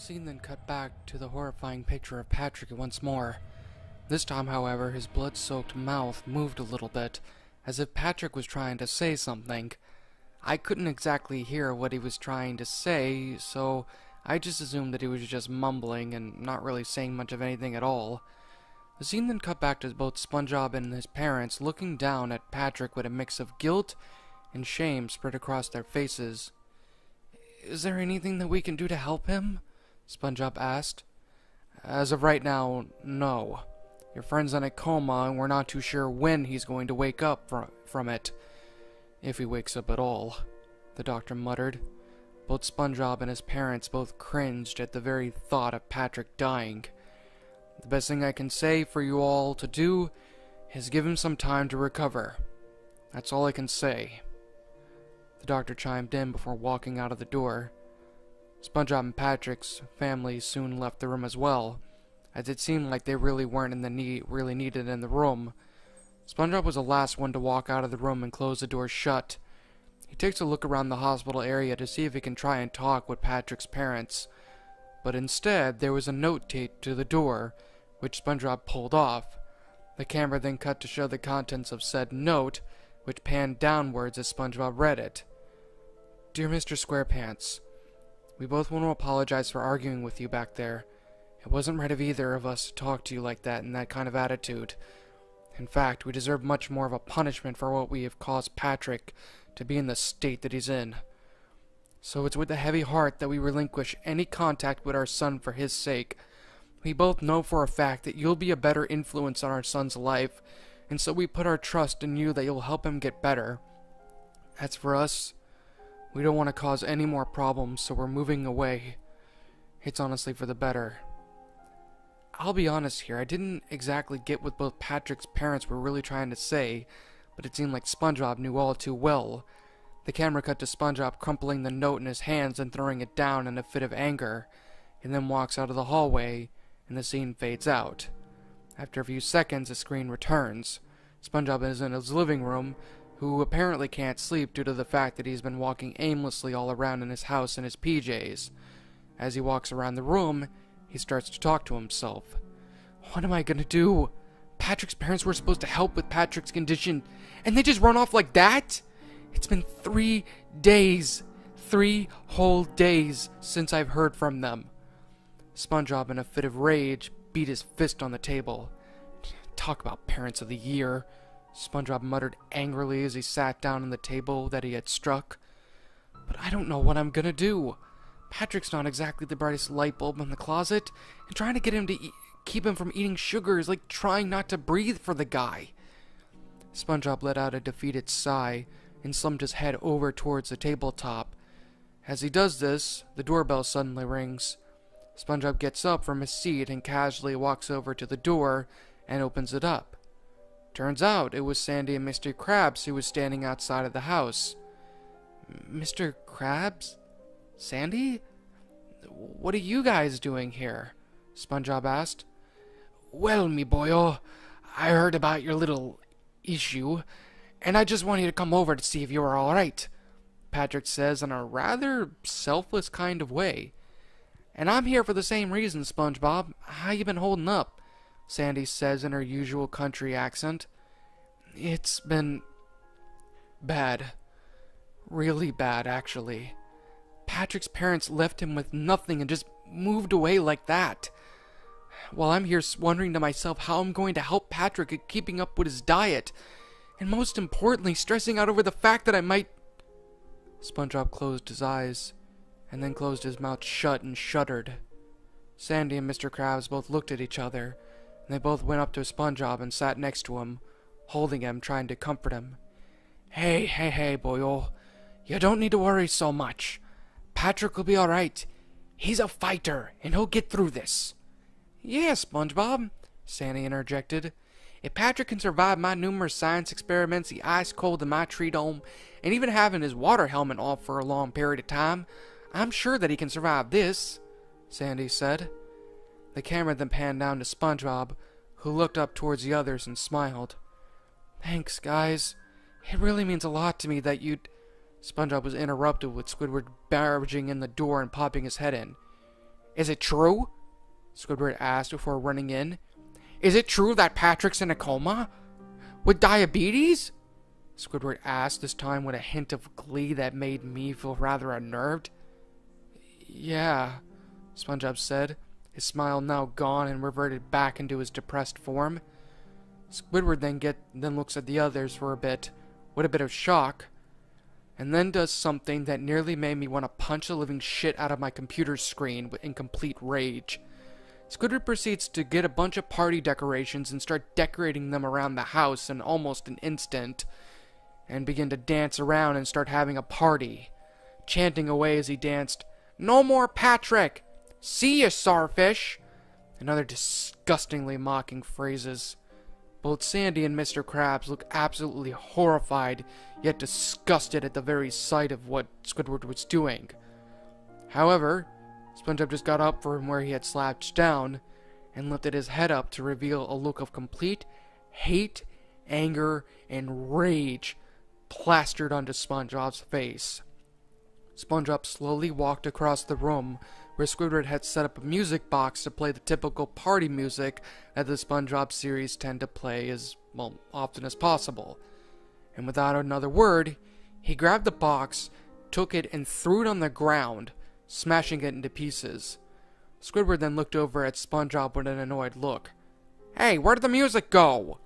Scene then cut back to the horrifying picture of Patrick once more. This time, however, his blood-soaked mouth moved a little bit, as if Patrick was trying to say something. I couldn't exactly hear what he was trying to say, so I just assumed that he was just mumbling and not really saying much of anything at all. The scene then cut back to both Spongebob and his parents looking down at Patrick with a mix of guilt and shame spread across their faces. "Is there anything that we can do to help him?" Spongebob asked. "As of right now, no. Your friend's in a coma, and we're not too sure when he's going to wake up from it. If he wakes up at all," the doctor muttered. Both Spongebob and his parents both cringed at the very thought of Patrick dying. "The best thing I can say for you all to do is give him some time to recover. That's all I can say." The doctor chimed in before walking out of the door. Spongebob and Patrick's family soon left the room as well, as it seemed like they really weren't really needed in the room. Spongebob was the last one to walk out of the room and close the door shut. He takes a look around the hospital area to see if he can try and talk with Patrick's parents, but instead there was a note taped to the door, which Spongebob pulled off. The camera then cut to show the contents of said note, which panned downwards as Spongebob read it. "Dear Mr. Squarepants, we both want to apologize for arguing with you back there. It wasn't right of either of us to talk to you like that in that kind of attitude. In fact, we deserve much more of a punishment for what we have caused Patrick to be in the state that he's in. So it's with a heavy heart that we relinquish any contact with our son for his sake. We both know for a fact that you'll be a better influence on our son's life, and so we put our trust in you that you'll help him get better. As for us, we don't want to cause any more problems, so we're moving away. It's honestly for the better." I'll be honest here, I didn't exactly get what both Patrick's parents were really trying to say, but it seemed like Spongebob knew all too well. The camera cut to Spongebob crumpling the note in his hands and throwing it down in a fit of anger, and then walks out of the hallway, and the scene fades out. After a few seconds, the screen returns. Spongebob is in his living room, who apparently can't sleep due to the fact that he's been walking aimlessly all around in his house in his PJs. As he walks around the room, he starts to talk to himself. "What am I gonna do? Patrick's parents were supposed to help with Patrick's condition, and they just run off like that? It's been 3 days. 3 whole days since I've heard from them." Spongebob, in a fit of rage, beat his fist on the table. "Talk about parents of the year," Spongebob muttered angrily as he sat down on the table that he had struck. "But I don't know what I'm gonna do. Patrick's not exactly the brightest light bulb in the closet, and trying to get him to keep him from eating sugar is like trying not to breathe for the guy." Spongebob let out a defeated sigh and slumped his head over towards the tabletop. As he does this, the doorbell suddenly rings. Spongebob gets up from his seat and casually walks over to the door and opens it up. Turns out it was Sandy and Mr. Krabs who was standing outside of the house. "Mr. Krabs? Sandy? What are you guys doing here?" Spongebob asked. "Well, me boyo, I heard about your little issue, and I just wanted to come over to see if you were all right," Patrick says in a rather selfless kind of way. "And I'm here for the same reason, Spongebob. How you been holding up?" Sandy says in her usual country accent. "It's been bad. Really bad, actually. Patrick's parents left him with nothing and just moved away like that. While I'm here wondering to myself how I'm going to help Patrick at keeping up with his diet, and most importantly, stressing out over the fact that I might..." Spongebob closed his eyes, and then closed his mouth shut and shuddered. Sandy and Mr. Krabs both looked at each other, and they both went up to Spongebob and sat next to him, holding him, trying to comfort him. Hey, boyo. You don't need to worry so much. Patrick will be alright. He's a fighter, and he'll get through this." "Yeah, SpongeBob," Sandy interjected. "If Patrick can survive my numerous science experiments, the ice cold in my tree dome, and even having his water helmet off for a long period of time, I'm sure that he can survive this," Sandy said. The camera then panned down to SpongeBob, who looked up towards the others and smiled. "Thanks, guys. It really means a lot to me that you'd..." SpongeBob was interrupted with Squidward barging in the door and popping his head in. Is it true? Squidward asked before running in. Is it true that Patrick's in a coma? With diabetes? Squidward asked, this time with a hint of glee that made me feel rather unnerved. Yeah, Spongebob said, his smile now gone and reverted back into his depressed form. Squidward then looks at the others for a bit, with a bit of shock, and then does something that nearly made me want to punch the living shit out of my computer screen in complete rage. Squidward proceeds to get a bunch of party decorations and start decorating them around the house in almost an instant, and begin to dance around and start having a party, chanting away as he danced, "No more Patrick! See ya, Starfish!" and other disgustingly mocking phrases. Both Sandy and Mr. Krabs look absolutely horrified, yet disgusted at the very sight of what Squidward was doing. However, SpongeBob just got up from where he had slouched down, and lifted his head up to reveal a look of complete hate, anger, and rage plastered onto SpongeBob's face. SpongeBob slowly walked across the room where Squidward had set up a music box to play the typical party music that the SpongeBob series tend to play as, well, often as possible. And without another word, he grabbed the box, took it, and threw it on the ground, smashing it into pieces. Squidward then looked over at SpongeBob with an annoyed look. "Hey, where did the music go?"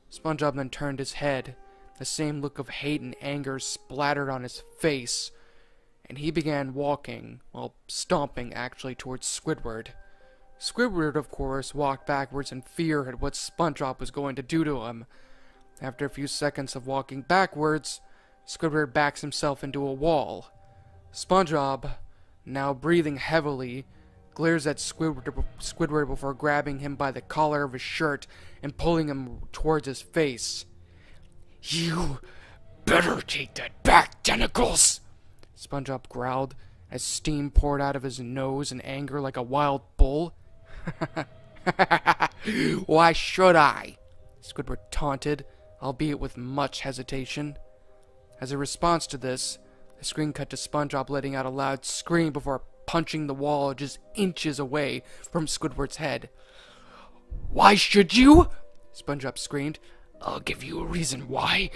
SpongeBob then turned his head. The same look of hate and anger splattered on his face, and he began walking, well, stomping actually, towards Squidward. Squidward, of course, walked backwards in fear at what SpongeBob was going to do to him. After a few seconds of walking backwards, Squidward backs himself into a wall. SpongeBob, now breathing heavily, glares at Squidward before grabbing him by the collar of his shirt and pulling him towards his face. "You better take that back, tentacles!" SpongeBob growled, as steam poured out of his nose in anger like a wild bull. "Why should I?" Squidward taunted, albeit with much hesitation. As a response to this, the screen cut to SpongeBob letting out a loud scream before punching the wall just inches away from Squidward's head. "Why should you?" SpongeBob screamed. "I'll give you a reason why.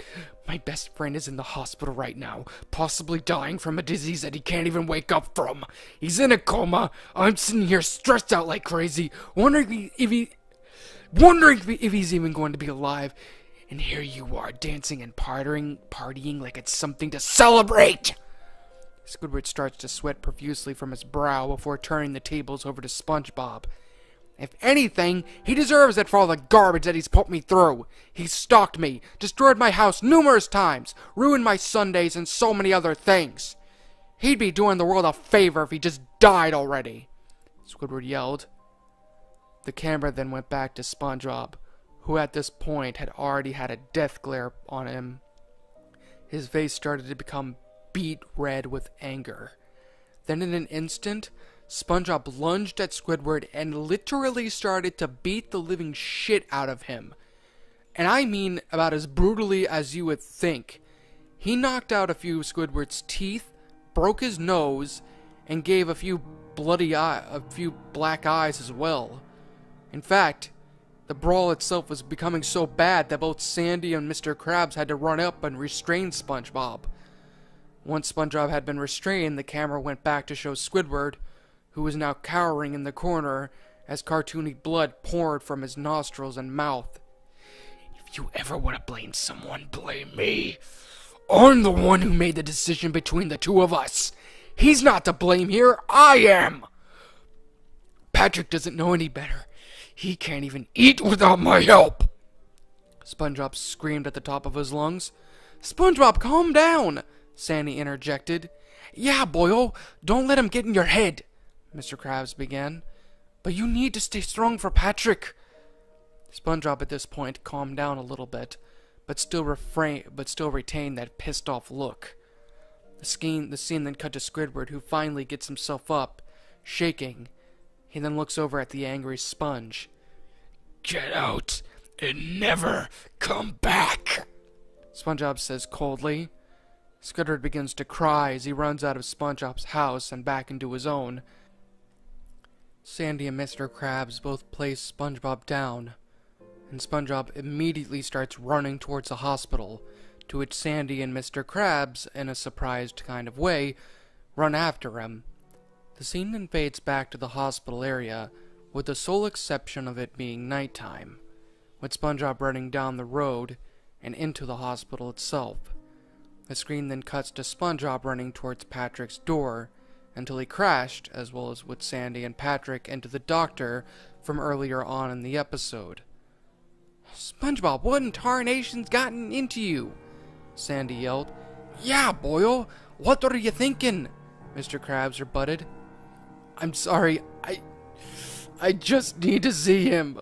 My best friend is in the hospital right now, possibly dying from a disease that he can't even wake up from. He's in a coma. I'm sitting here stressed out like crazy, wondering if he's even going to be alive. And here you are dancing and partying like it's something to celebrate." Squidward starts to sweat profusely from his brow before turning the tables over to SpongeBob. "If anything, he deserves it for all the garbage that he's put me through. He's stalked me, destroyed my house numerous times, ruined my Sundays, and so many other things. He'd be doing the world a favor if he just died already," Squidward yelled. The camera then went back to SpongeBob, who at this point had already had a death glare on him. His face started to become beet red with anger. Then in an instant, SpongeBob lunged at Squidward and literally started to beat the living shit out of him. And I mean about as brutally as you would think. He knocked out a few of Squidward's teeth, broke his nose, and gave a few black eyes as well. In fact, the brawl itself was becoming so bad that both Sandy and Mr. Krabs had to run up and restrain SpongeBob. Once SpongeBob had been restrained, the camera went back to show Squidward, who was now cowering in the corner as cartoony blood poured from his nostrils and mouth. "If you ever want to blame someone, blame me. I'm the one who made the decision between the two of us. He's not to blame here, I am. Patrick doesn't know any better. He can't even eat without my help." SpongeBob screamed at the top of his lungs. "SpongeBob, calm down," Sandy interjected. "Yeah, boyo, don't let him get in your head," Mr. Krabs began. "But you need to stay strong for Patrick." SpongeBob at this point calmed down a little bit, but still retained that pissed off look. The scene then cut to Squidward, who finally gets himself up, shaking. He then looks over at the angry Sponge. "Get out and never come back," SpongeBob says coldly. Squidward begins to cry as he runs out of SpongeBob's house and back into his own. Sandy and Mr. Krabs both place SpongeBob down, and SpongeBob immediately starts running towards the hospital, to which Sandy and Mr. Krabs, in a surprised kind of way, run after him. The scene then fades back to the hospital area, with the sole exception of it being nighttime, with SpongeBob running down the road and into the hospital itself. The screen then cuts to SpongeBob running towards Patrick's door, until he crashed, as well as with Sandy and Patrick, into the doctor from earlier on in the episode. "SpongeBob, what in tarnation's gotten into you?" Sandy yelled. "Yeah, boyo, what are you thinking?" Mr. Krabs rebutted. "I'm sorry, I just need to see him.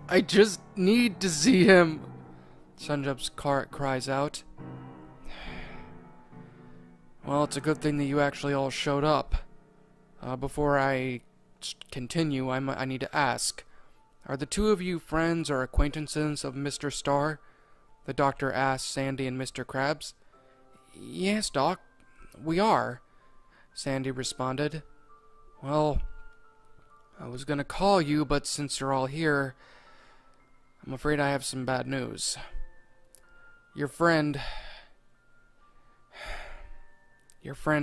I just need to see him," SpongeBob's cries out. "Well, it's a good thing that you actually all showed up. Before I continue, I need to ask, are the two of you friends or acquaintances of Mr. Star?" the doctor asked Sandy and Mr. Krabs. "Yes, Doc, we are," Sandy responded. "Well, I was gonna call you, but since you're all here, I'm afraid I have some bad news. Your friend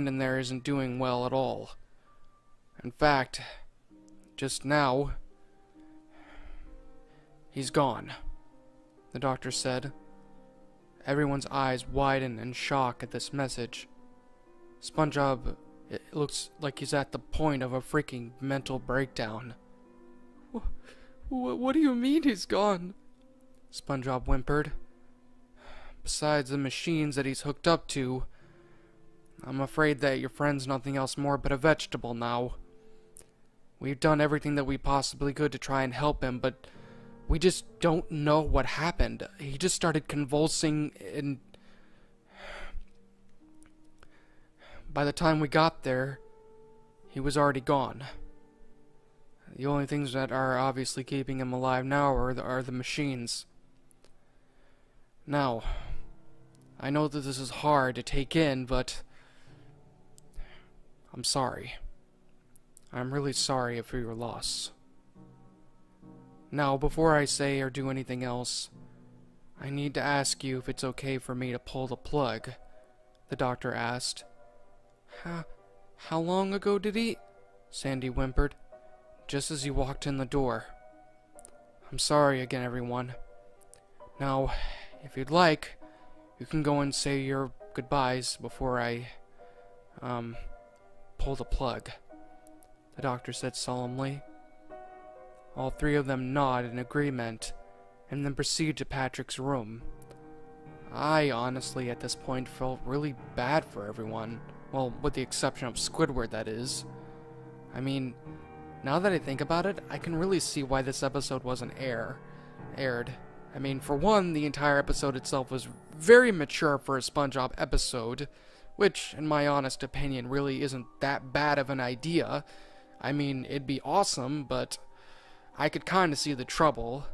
in there isn't doing well at all. In fact, just now, he's gone," the doctor said. Everyone's eyes widen in shock at this message. SpongeBob, it looks like he's at the point of a freaking mental breakdown. What do you mean he's gone?" SpongeBob whimpered. "Besides the machines that he's hooked up to, I'm afraid that your friend's nothing else more but a vegetable now. We've done everything that we possibly could to try and help him, but we just don't know what happened. He just started convulsing, and by the time we got there, he was already gone. The only things that are obviously keeping him alive now are the machines. Now, I know that this is hard to take in, but I'm sorry. I'm really sorry for your loss. Now, before I say or do anything else, I need to ask you if it's okay for me to pull the plug," the doctor asked. How long ago did he?" Sandy whimpered, just as he walked in the door. "I'm sorry again, everyone. Now, if you'd like, you can go and say your goodbyes before I, pull the plug," the doctor said solemnly. All three of them nod in agreement, and then proceed to Patrick's room. I honestly, at this point, felt really bad for everyone. Well, with the exception of Squidward, that is. I mean, now that I think about it, I can really see why this episode wasn't aired. I mean, for one, the entire episode itself was very mature for a SpongeBob episode, which, in my honest opinion, really isn't that bad of an idea. I mean, it'd be awesome, but I could kind of see the trouble,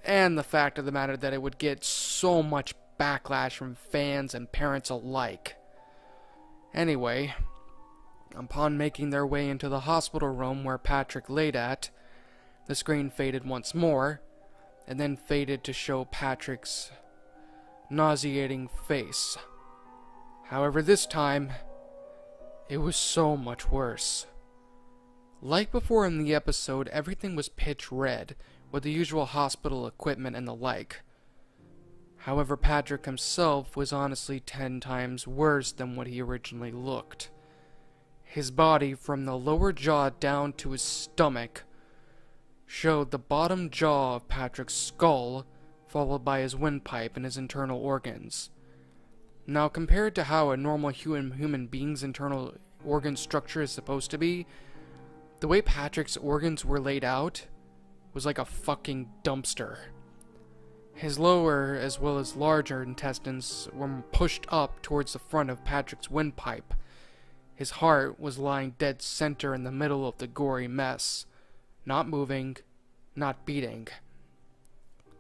and the fact of the matter that it would get so much backlash from fans and parents alike. Anyway, upon making their way into the hospital room where Patrick laid at, the screen faded once more, and then faded to show Patrick's nauseating face. However, this time, it was so much worse. Like before in the episode, everything was pitch red, with the usual hospital equipment and the like. However, Patrick himself was honestly 10 times worse than what he originally looked. His body, from the lower jaw down to his stomach, showed the bottom jaw of Patrick's skull, followed by his windpipe and his internal organs. Now, compared to how a normal human being's internal organ structure is supposed to be, the way Patrick's organs were laid out was like a fucking dumpster. His lower as well as larger intestines were pushed up towards the front of Patrick's windpipe. His heart was lying dead center in the middle of the gory mess, not moving, not beating.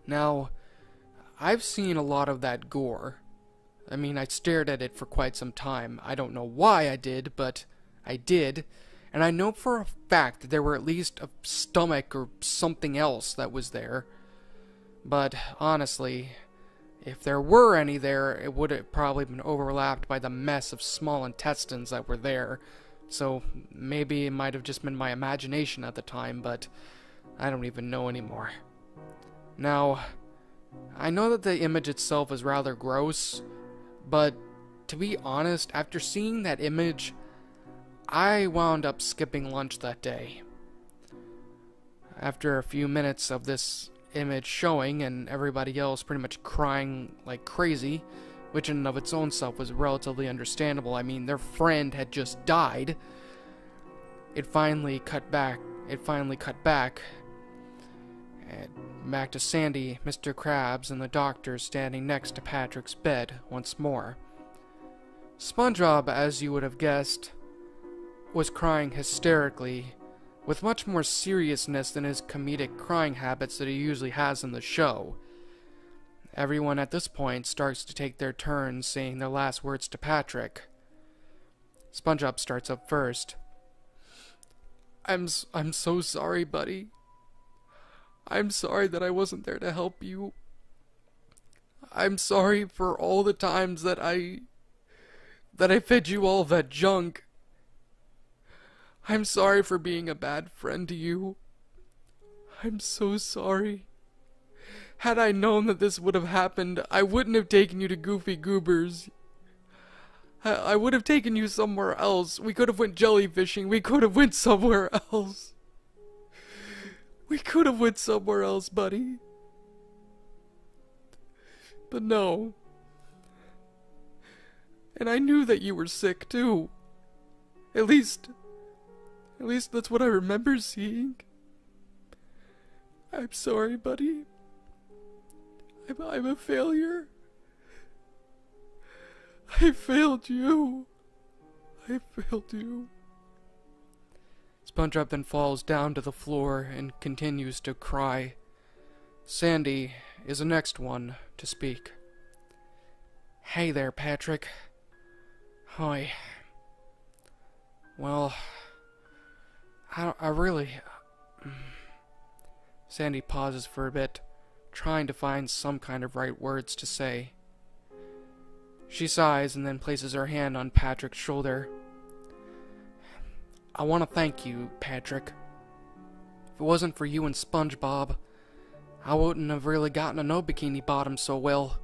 Now, I've seen a lot of that gore. I mean, I stared at it for quite some time. I don't know why I did, but I did. and I know for a fact that there were at least a stomach or something else that was there. But honestly, if there were any there, it would have probably been overlapped by the mess of small intestines that were there. So maybe it might have just been my imagination at the time, but I don't even know anymore. Now, I know that the image itself is rather gross, but to be honest, after seeing that image, I wound up skipping lunch that day. After a few minutes of this image showing and everybody else pretty much crying like crazy, which in and of its own self was relatively understandable. I mean, their friend had just died. It finally cut back and back to Sandy, Mr. Krabs, and the doctor standing next to Patrick's bed once more. Spongebob, as you would have guessed, was crying hysterically, with much more seriousness than his comedic crying habits that he usually has in the show. Everyone at this point starts to take their turns saying their last words to Patrick. Spongebob starts up first. I'm so sorry, buddy. I'm sorry that I wasn't there to help you. I'm sorry for all the times that I fed you all that junk. I'm sorry for being a bad friend to you. I'm so sorry. Had I known that this would have happened, I wouldn't have taken you to Goofy Goobers. I would have taken you somewhere else. We could have went jellyfishing. We could have went somewhere else. We could have went somewhere else, buddy. But no. And I knew that you were sick, too. At least that's what I remember seeing. I'm sorry, buddy. I'm a failure. I failed you. I failed you. Spongebob then falls down to the floor and continues to cry. Sandy is the next one to speak. Hey there, Patrick. Hi. Well, I really... Sandy pauses for a bit, trying to find some kind of right words to say. She sighs and then places her hand on Patrick's shoulder. I want to thank you, Patrick. If it wasn't for you and Spongebob, I wouldn't have really gotten to know Bikini Bottom so well.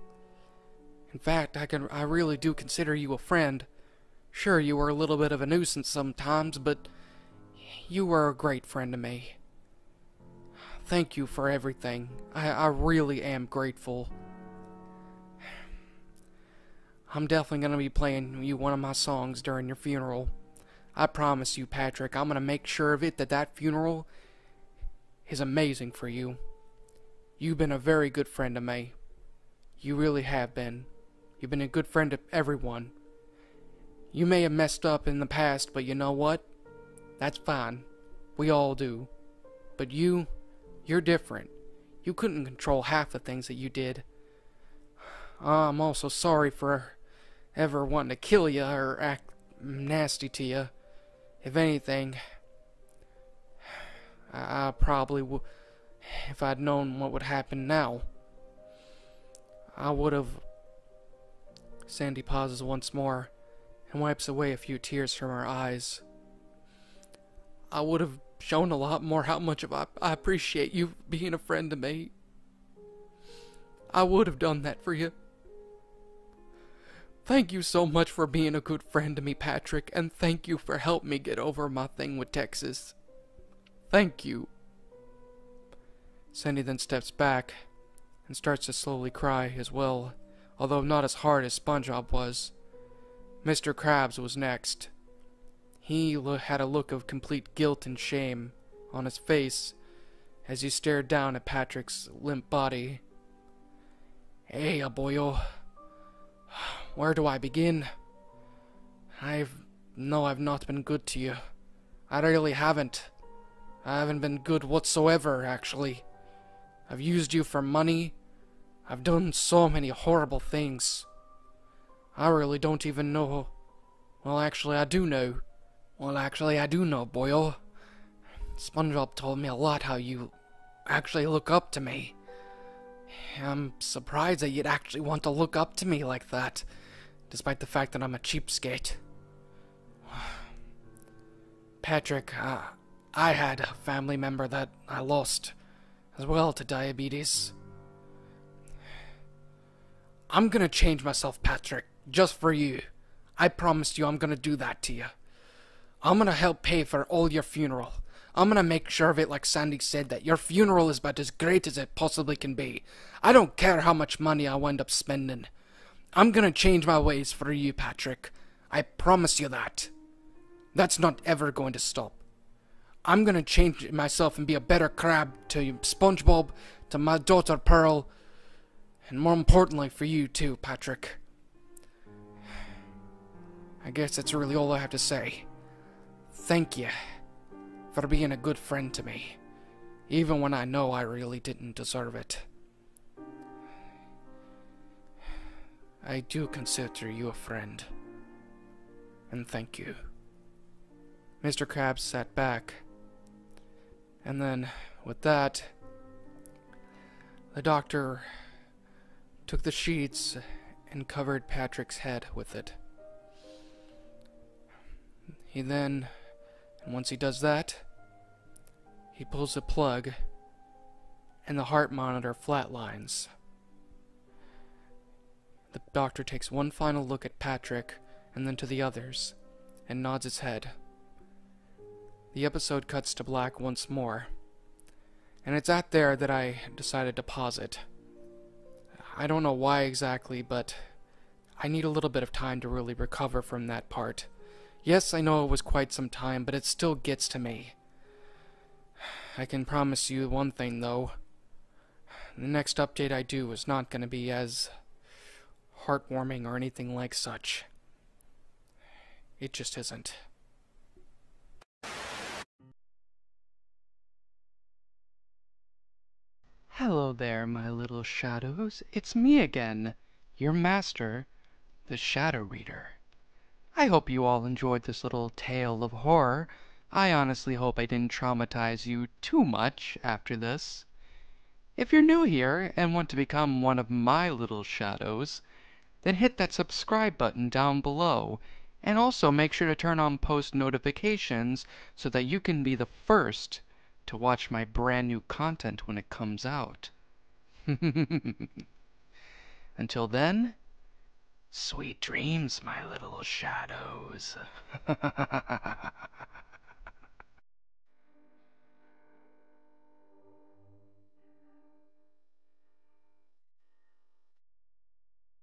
In fact, I really do consider you a friend. Sure, you were a little bit of a nuisance sometimes, but you were a great friend to me. Thank you for everything. I really am grateful. I'm definitely going to be playing you one of my songs during your funeral. I promise you, Patrick, I'm going to make sure of it that funeral is amazing for you. You've been a very good friend to me. You really have been. You've been a good friend to everyone. You may have messed up in the past, but you know what? That's fine. We all do. But you're different. You couldn't control half the things that you did. I'm also sorry for ever wanting to kill you or act nasty to you. If anything, I probably would, if I'd known what would happen now, I would have... Sandy pauses once more and wipes away a few tears from her eyes. I would have shown a lot more how much I appreciate you being a friend to me. I would have done that for you. Thank you so much for being a good friend to me, Patrick, and thank you for helping me get over my thing with Texas. Thank you. Sandy then steps back and starts to slowly cry as well, although not as hard as Spongebob was. Mr. Krabs was next. He had a look of complete guilt and shame on his face as he stared down at Patrick's limp body. Hey, boyo. Where do I begin? I've not been good to you. I really haven't. I haven't been good whatsoever, actually. I've used you for money. I've done so many horrible things. I really don't even know. Well, actually, I do know. Well, actually, I do know, boyo. SpongeBob told me a lot how you actually look up to me. I'm surprised that you'd actually want to look up to me like that, despite the fact that I'm a cheapskate. Patrick, I had a family member that I lost as well to diabetes. I'm gonna change myself, Patrick, just for you. I promised you I'm gonna do that to you. I'm gonna help pay for all your funeral. I'm gonna make sure of it, like Sandy said, that your funeral is about as great as it possibly can be. I don't care how much money I wind up spending. I'm gonna change my ways for you, Patrick. I promise you that. That's not ever going to stop. I'm gonna change myself and be a better crab to SpongeBob, to my daughter Pearl, and more importantly for you too, Patrick. I guess that's really all I have to say. Thank you for being a good friend to me, even when I know I really didn't deserve it. I do consider you a friend, and thank you. Mr. Krabs sat back, and then, with that, the doctor took the sheets and covered Patrick's head with it. He then, and once he does that, he pulls the plug, and the heart monitor flatlines. The doctor takes one final look at Patrick, and then to the others, and nods his head. The episode cuts to black once more, and it's at there that I decided to pause it. I don't know why exactly, but I need a little bit of time to really recover from that part. Yes, I know it was quite some time, but it still gets to me. I can promise you one thing, though. The next update I do is not going to be as heartwarming or anything like such. It just isn't. Hello there, my little shadows. It's me again, your master, the Shadow Reader. I hope you all enjoyed this little tale of horror. I honestly hope I didn't traumatize you too much after this. If you're new here and want to become one of my little shadows, then hit that subscribe button down below, and also make sure to turn on post notifications so that you can be the first to watch my brand new content when it comes out. Until then, sweet dreams, my little shadows.